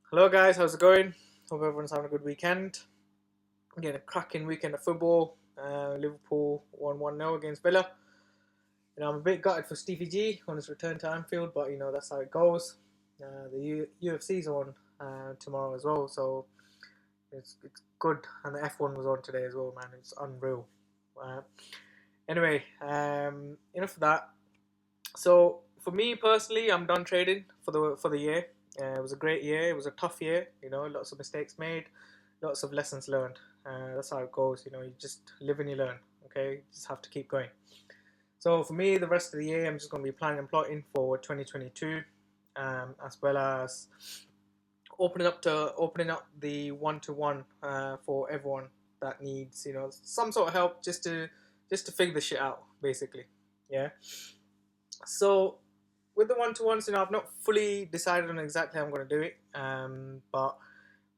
Hello, guys. How's it going? Hope everyone's having a good weekend. Again, a cracking weekend of football. Liverpool won 1-0 against Villa. I'm a bit gutted for Stevie G on his return to Anfield, but that's how it goes. The UFC's on tomorrow as well, so it's good. And the F1 was on today as well, man. It's unreal. Uh, anyway, enough of that. So for me personally, I'm done trading for the year. It was a great year. It was a tough year. Lots of mistakes made, lots of lessons learned. That's how it goes. You just live and you learn. Okay, you just have to keep going. So for me, the rest of the year, I'm just going to be planning and plotting for 2022, as well as opening up the one-to-one for everyone that needs some sort of help just to figure the shit out, basically. Yeah. So with the one-to-ones, I've not fully decided on exactly how I'm going to do it, but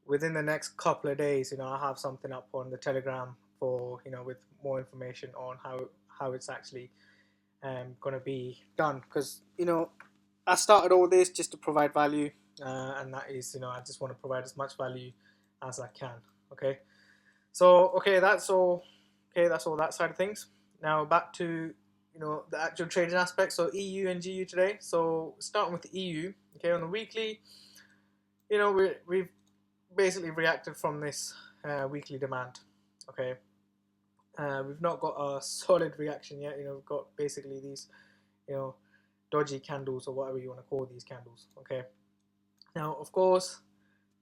within the next couple of days, I have something up on the Telegram for with more information on how it's actually going to be done. Because I started all this just to provide value, and that is I just want to provide as much value as I can. Okay, so that's all. Okay, that's all that side of things. Now back to the actual trading aspect. So EU and GU today. So starting with the EU. Okay, on the weekly, we've basically reacted from this weekly demand. Okay, we've not got a solid reaction yet. We've got basically these you know dodgy candles or whatever you want to call these candles. Okay, now of course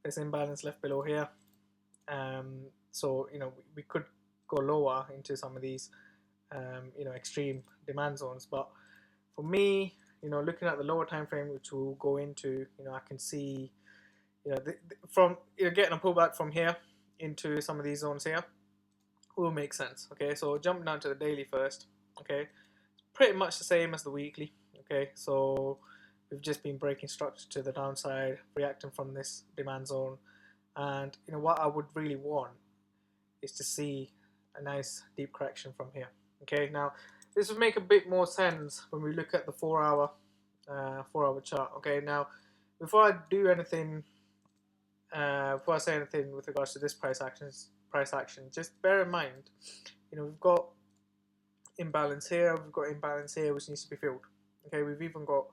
there's imbalance left below here. So we could go lower into some of these extreme demand zones. But for me, looking at the lower time frame, which we'll go into, I can see, from getting a pullback from here into some of these zones here will make sense. Okay, so jumping down to the daily first. Okay, pretty much the same as the weekly. Okay, so we've just been breaking structure to the downside, reacting from this demand zone, and what I would really want is to see a nice deep correction from here. Okay, now this would make a bit more sense when we look at the 4 hour chart. Okay, now before I do anything, before I say anything with regards to this price action, just bear in mind, we've got imbalance here, we've got imbalance here, which needs to be filled. Okay, we've even got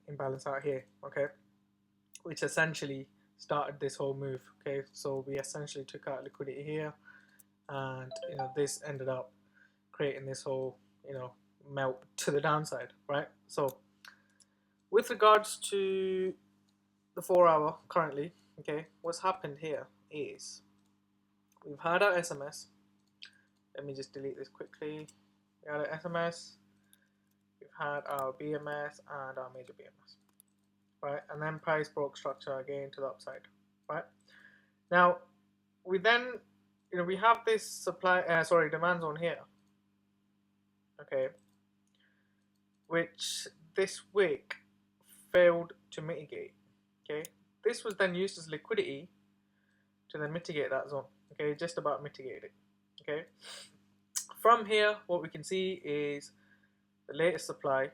imbalance out here. Okay, which essentially started this whole move. Okay, so we essentially took out liquidity here, and this ended up creating this whole melt to the downside, right? So with regards to the 4 hour currently, okay, what's happened here is we've had our SMS. Let me just delete this quickly. We had our SMS, we've had our BMS and our major BMS, right? And then price broke structure again to the upside, right? Now we then we have this demand zone here, okay, which this wick failed to mitigate. Okay, this was then used as liquidity to then mitigate that zone. Okay, just about mitigated it. Okay, from here, what we can see is the latest supply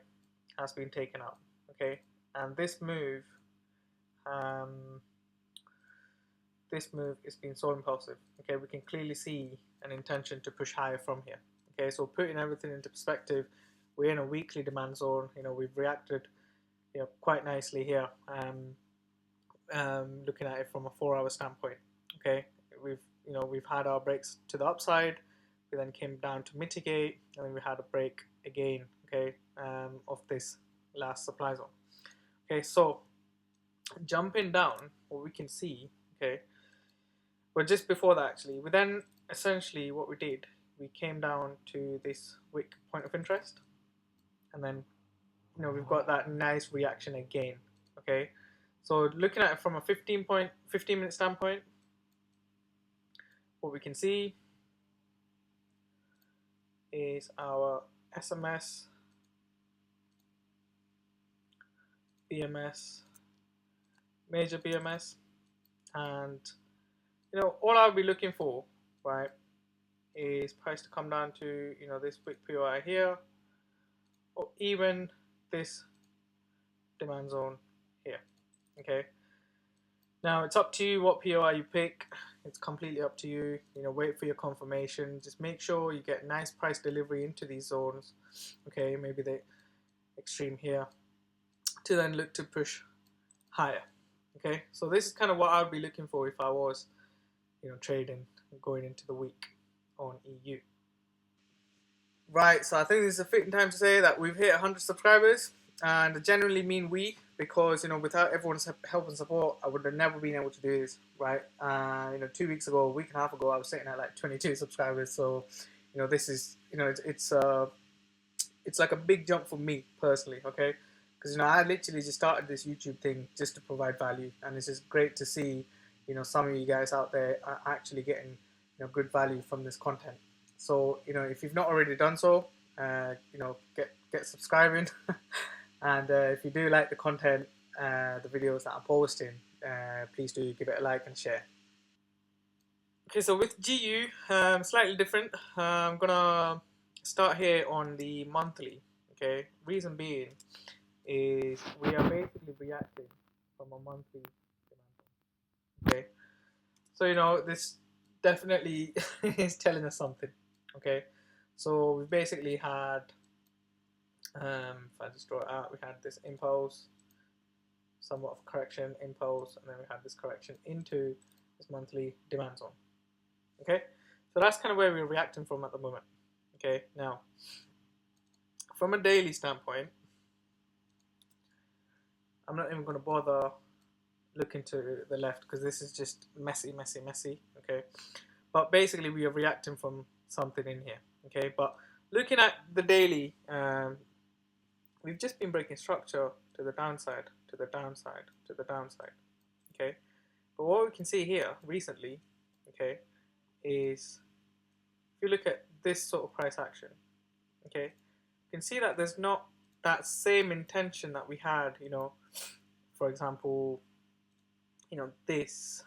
has been taken out. Okay, and this move is being so impulsive. Okay, we can clearly see an intention to push higher from here. Okay, so putting everything into perspective, we're in a weekly demand zone. We've reacted quite nicely here. Looking at it from a 4 hour standpoint. Okay, we've had our breaks to the upside. We then came down to mitigate, and then we had a break again. Okay, of this last supply zone. Okay, so jumping down, what we can see. Okay, but just before that, actually, we then essentially what we did, we came down to this wick point of interest, and then we've got that nice reaction again. Okay, so looking at it from a 15-minute standpoint, what we can see is our SMS, BMS, major BMS, and all I'll be looking for, right, is price to come down to this wick POI here, or even this demand zone here. Okay, Now it's up to you what POI you pick. It's completely up to you. Wait for your confirmation. Just make sure you get nice price delivery into these zones. Okay, maybe the extreme here, to then look to push higher. Okay, so this is kind of what I'd be looking for if I was, trading going into the week on EU. Right, so I think this is a fitting time to say that we've hit 100 subscribers, and I generally mean we, because without everyone's help and support, I would have never been able to do this. Right, 2 weeks ago, a week and a half ago, I was sitting at like 22 subscribers. So, this is it's like a big jump for me personally. Okay, because I literally just started this YouTube thing just to provide value, and it's just great to see some of you guys out there are actually getting good value from this content. So if you've not already done so, get subscribing, and if you do like the content, the videos that I'm posting, please do give it a like and share. Okay, so with GU, slightly different. I'm gonna start here on the monthly. Okay, reason being is we are basically reacting from a monthly demand. Okay, so this definitely is telling us something. Okay, so we basically had, if I just draw it out, we had this impulse, somewhat of correction, impulse, and then we had this correction into this monthly demand zone. Okay, so that's kind of where we're reacting from at the moment. Okay, now from a daily standpoint, I'm not even going to bother looking to the left because this is just messy. Okay, but basically we are reacting from something in here. Okay, but looking at the daily, we've just been breaking structure to the downside, to the downside, to the downside. Okay, but what we can see here recently, okay, is if you look at this sort of price action, okay, you can see that there's not that same intention that we had, for example, this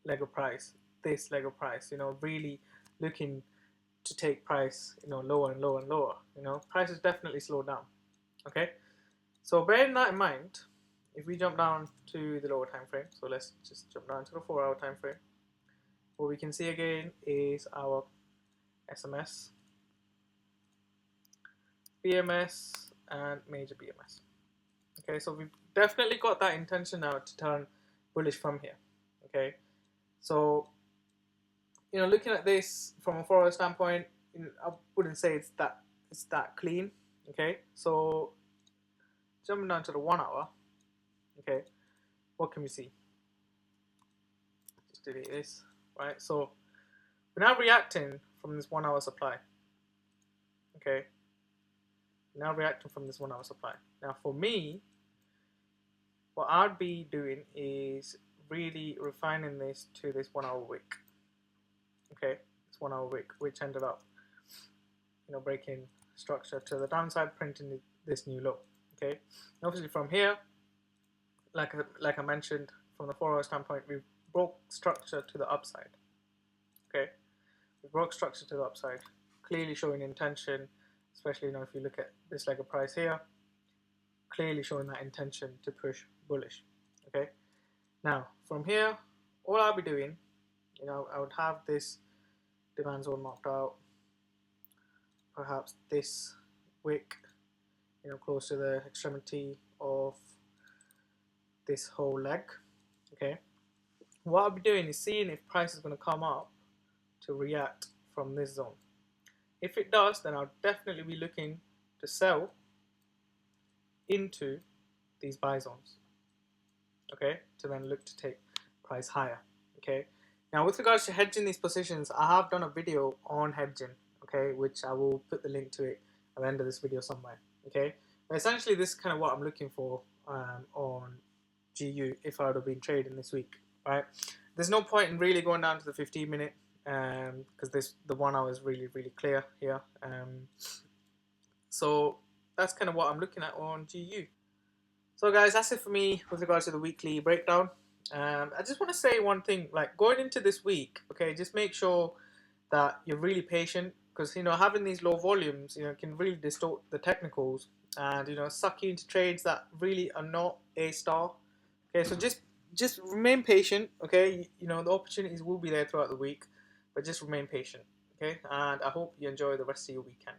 Lego price, really looking to take price, lower and lower and lower. Price has definitely slowed down. Okay, so bearing that in mind, if we jump down to the lower time frame, so let's just jump down to the 4-hour time frame. What we can see again is our SMS, BMS, and major BMS. Okay, so we've definitely got that intention now to turn bullish from here. Okay, so looking at this from a 4-hour standpoint, I wouldn't say it's that clean. Okay, so jumping down to the 1-hour, okay, what can we see? Just delete this, right? So we're now reacting from this 1-hour supply. Okay, now reacting from this 1-hour supply. Now for me, what I'd be doing is really refining this to this 1-hour wick. Okay, this 1-hour wick, which ended up breaking structure to the downside, printing this new low. Okay, and obviously from here, like I mentioned, from the 4-hour standpoint, we broke structure to the upside. Okay, we broke structure to the upside, clearly showing intention, especially if you look at this leg of price here, clearly showing that intention to push bullish. Okay, now from here, all I'll be doing, I would have this demand zone marked out, perhaps this wick, close to the extremity of this whole leg. Okay, what I'll be doing is seeing if price is going to come up to react from this zone. If it does, then I'll definitely be looking to sell into these buy zones. Okay, to then look to take price higher. Okay, now with regards to hedging these positions, I have done a video on hedging. Okay, which I will put the link to it at the end of this video somewhere. Okay, but essentially this is kind of what I'm looking for on GU if I would have been trading this week. Right, there's no point in really going down to the 15-minute because the 1 hour is really clear here. So that's kind of what I'm looking at on GU. So guys, that's it for me with regards to the weekly breakdown. I just want to say one thing, like going into this week, okay, just make sure that you're really patient because having these low volumes can really distort the technicals and suck you into trades that really are not a star. Okay, so just just remain patient, okay? You know, the opportunities will be there throughout the week, but just remain patient, okay? And I hope you enjoy the rest of your weekend.